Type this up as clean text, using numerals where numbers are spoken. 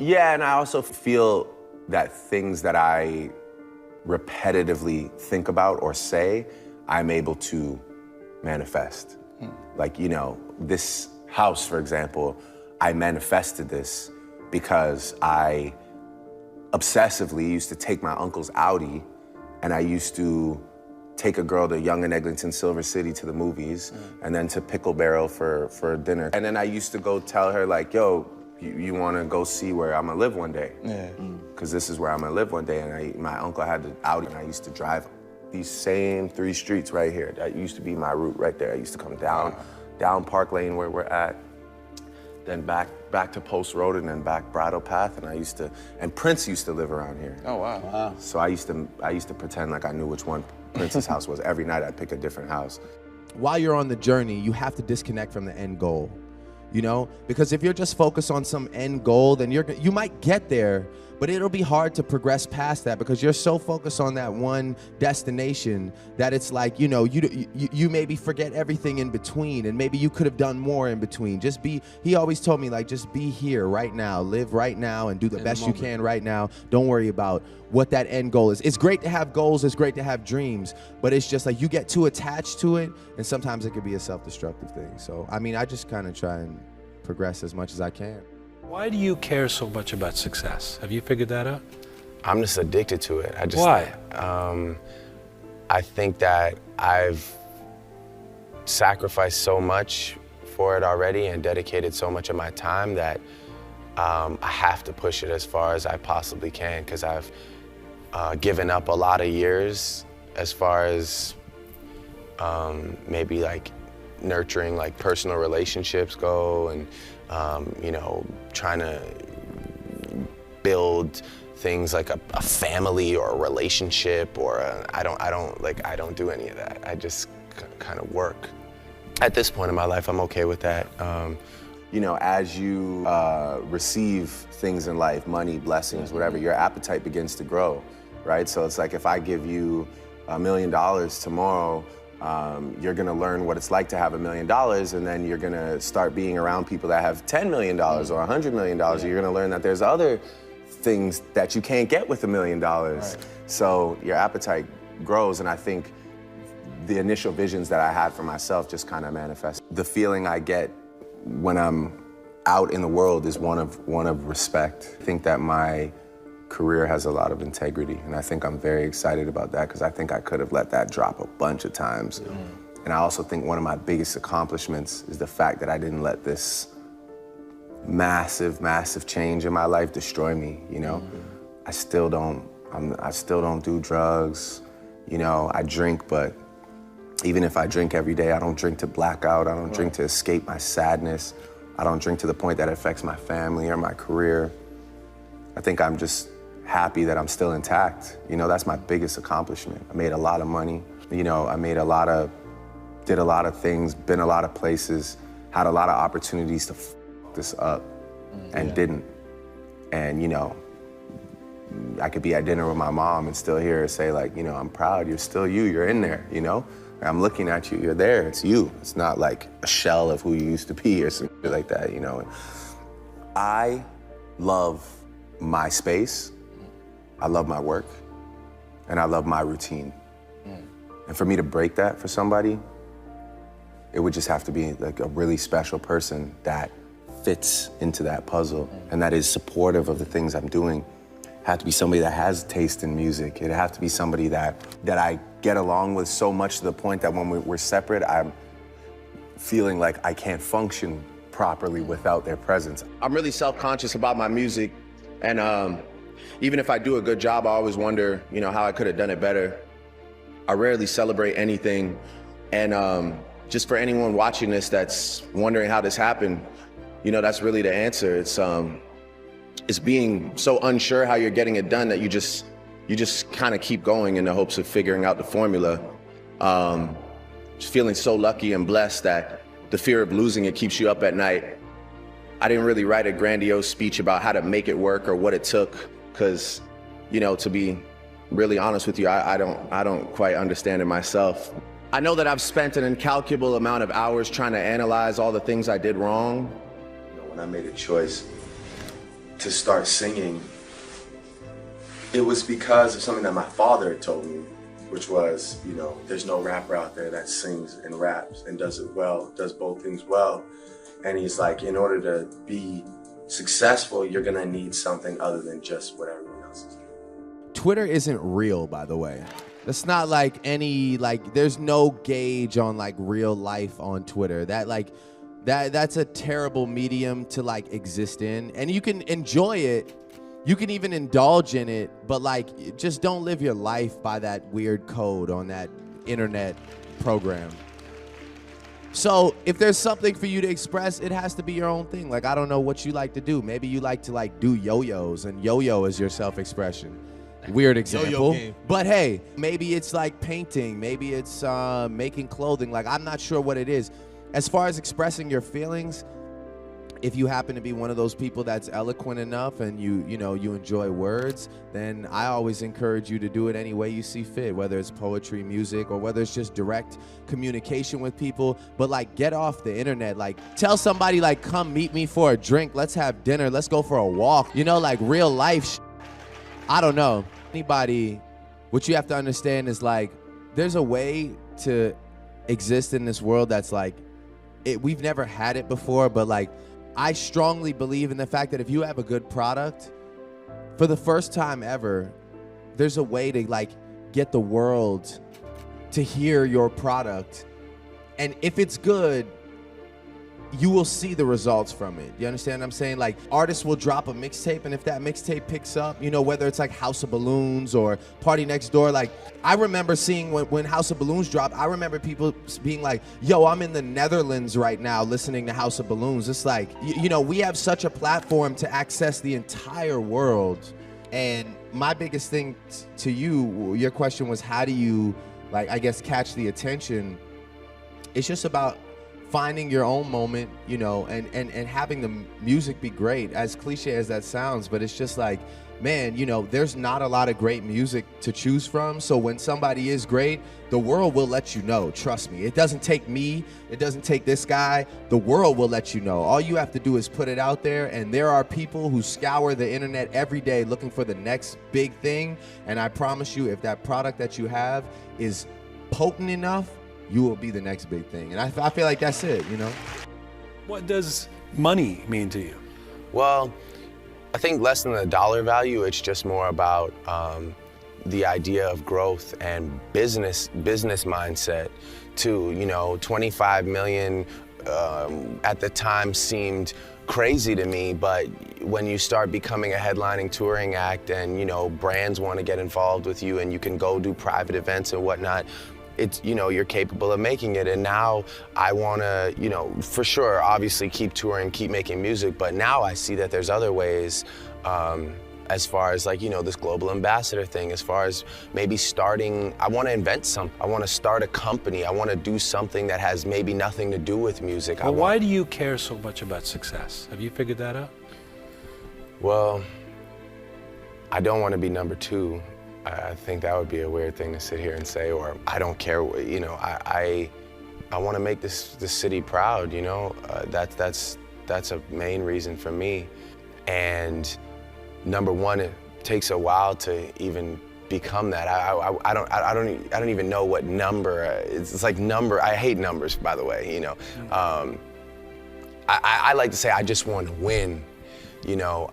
Yeah, and I also feel that things that I repetitively think about or say, I'm able to manifest. Like, you know, this house, for example, I manifested this because I obsessively used to take my uncle's Audi, and I used to take a girl to Young and Eglinton, Silver City to the movies, and then to Pickle Barrel for dinner. And then I used to go tell her, like, yo, you wanna go see where I'm gonna live one day? Yeah. Because this is where I'm gonna live one day. And my uncle had the Audi, and I used to drive these same 3 streets right here. That used to be my route right there. I used to come down Park Lane where we're at, then back to Post Road, and then back Bridle Path. And and Prince used to live around here. Oh, wow. So I used to pretend like I knew which one Prince's house was. Every night I'd pick a different house. While you're on the journey, you have to disconnect from the end goal, you know? Because if you're just focused on some end goal, then you might get there, but it'll be hard to progress past that because you're so focused on that one destination that it's like, you know, you maybe forget everything in between, and maybe you could have done more in between. He always told me, like, just be here right now, live right now, and do the best you can right now. Don't worry about what that end goal is. It's great to have goals, it's great to have dreams, but it's just like you get too attached to it, and sometimes it could be a self-destructive thing. So, I mean, I just kind of try and progress as much as I can. Why do you care so much about success? Have you figured that out? I'm just addicted to it. Why? I think that I've sacrificed so much for it already and dedicated so much of my time that I have to push it as far as I possibly can, because I've given up a lot of years as far as maybe like nurturing like personal relationships go, and you know, trying to build things like a family or a relationship, or I don't do any of that. I just kind of work. At this point in my life, I'm okay with that. You know, as you receive things in life, money, blessings, whatever, your appetite begins to grow, right? So it's like if I give you $1 million tomorrow, you're gonna learn what it's like to have $1 million, and then you're gonna start being around people that have $10 million or $100 million. You're gonna learn that there's other things that you can't get with $1 million. Right. So your appetite grows, and I think the initial visions that I had for myself just kind of manifest. The feeling I get when I'm out in the world is one of respect. I think that my career has a lot of integrity, and I think I'm very excited about that, because I think I could have let that drop a bunch of times. And I also think one of my biggest accomplishments is the fact that I didn't let this massive change in my life destroy me, you know? I still don't do drugs, you know, I drink, but even if I drink every day, I don't drink to black out, I don't drink to escape my sadness, I don't drink to the point that it affects my family or my career. I think I'm just happy that I'm still intact. You know, that's my biggest accomplishment. I made a lot of money. You know, did a lot of things, been a lot of places, had a lot of opportunities to f this up, and didn't. And, you know, I could be at dinner with my mom and still hear her say, like, you know, I'm proud, you're still you, you're in there, you know? I'm looking at you, you're there, it's you. It's not like a shell of who you used to be or something like that, you know? I love my space, I love my work, and I love my routine. And for me to break that for somebody, it would just have to be like a really special person that fits into that puzzle and that is supportive of the things I'm doing. It have to be somebody that has taste in music. It'd have to be somebody that I get along with so much to the point that when we're separate, I'm feeling like I can't function properly without their presence. I'm really self-conscious about my music, and even if I do a good job, I always wonder, you know, how I could have done it better. I rarely celebrate anything, and just for anyone watching this that's wondering how this happened, you know, that's really the answer. It's being so unsure how you're getting it done that you just kind of keep going in the hopes of figuring out the formula. Just feeling so lucky and blessed that the fear of losing it keeps you up at night. I didn't really write a grandiose speech about how to make it work or what it took, because, you know, to be really honest with you, I don't quite understand it myself. I know that I've spent an incalculable amount of hours trying to analyze all the things I did wrong. You know, when I made a choice to start singing, it was because of something that my father had told me, which was, you know, there's no rapper out there that sings and raps and does it well, does both things well. And he's like, in order to be successful, you're gonna need something other than just what everyone else is doing. Twitter isn't real, by the way. It's not like any, like, there's no gauge on like real life on Twitter. That's a terrible medium to like exist in. And you can enjoy it, you can even indulge in it, but like, just don't live your life by that weird code on that internet program. So if there's something for you to express, it has to be your own thing. Like, I don't know what you like to do. Maybe you like to like do yo-yos, and yo-yo is your self-expression. Weird example. Yo-yo game. But hey, maybe it's like painting. Maybe it's making clothing. Like, I'm not sure what it is. As far as expressing your feelings, if you happen to be one of those people that's eloquent enough and you enjoy words, then I always encourage you to do it any way you see fit, whether it's poetry, music, or whether it's just direct communication with people. But like, get off the internet. Like, tell somebody, like, come meet me for a drink. Let's have dinner. Let's go for a walk. You know, like real life. I don't know. Anybody, what you have to understand is like, there's a way to exist in this world that's like, we've never had it before, but like, I strongly believe in the fact that if you have a good product, for the first time ever, there's a way to like get the world to hear your product. And if it's good, you will see the results from it. You understand what I'm saying? Like, artists will drop a mixtape, and if that mixtape picks up, you know, whether it's like House of Balloons or Party Next Door, like, I remember seeing when House of Balloons dropped, I remember people being like, yo, I'm in the Netherlands right now listening to House of Balloons. It's like, you know, we have such a platform to access the entire world. And my biggest thing to you, your question was, how do you, like, I guess, catch the attention? It's just about finding your own moment, you know, and having the music be great, as cliche as that sounds. But it's just like, man, you know, there's not a lot of great music to choose from. So when somebody is great, the world will let you know. Trust me. It doesn't take me. It doesn't take this guy. The world will let you know. All you have to do is put it out there. And there are people who scour the internet every day looking for the next big thing. And I promise you, if that product that you have is potent enough, you will be the next big thing. And I feel like that's it, you know? What does money mean to you? Well, I think less than the dollar value, it's just more about the idea of growth and business mindset too. You know, 25 million at the time seemed crazy to me, but when you start becoming a headlining touring act and, you know, brands want to get involved with you and you can go do private events and whatnot, it's, you know, you're capable of making it. And now I want to, you know, for sure, obviously keep touring, keep making music, but now I see that there's other ways, as far as like, you know, this global ambassador thing, as far as maybe starting, I want to invent something. I want to start a company. I want to do something that has maybe nothing to do with music. Well, why do you care so much about success? Have you figured that out? Well, I don't want to be number two. I think that would be a weird thing to sit here and say, or I don't care, you know, I want to make this city proud, you know, that's a main reason for me. And number one, it takes a while to even become that. I don't even know what number, it's like number, I hate numbers, by the way, you know. I like to say I just want to win, you know.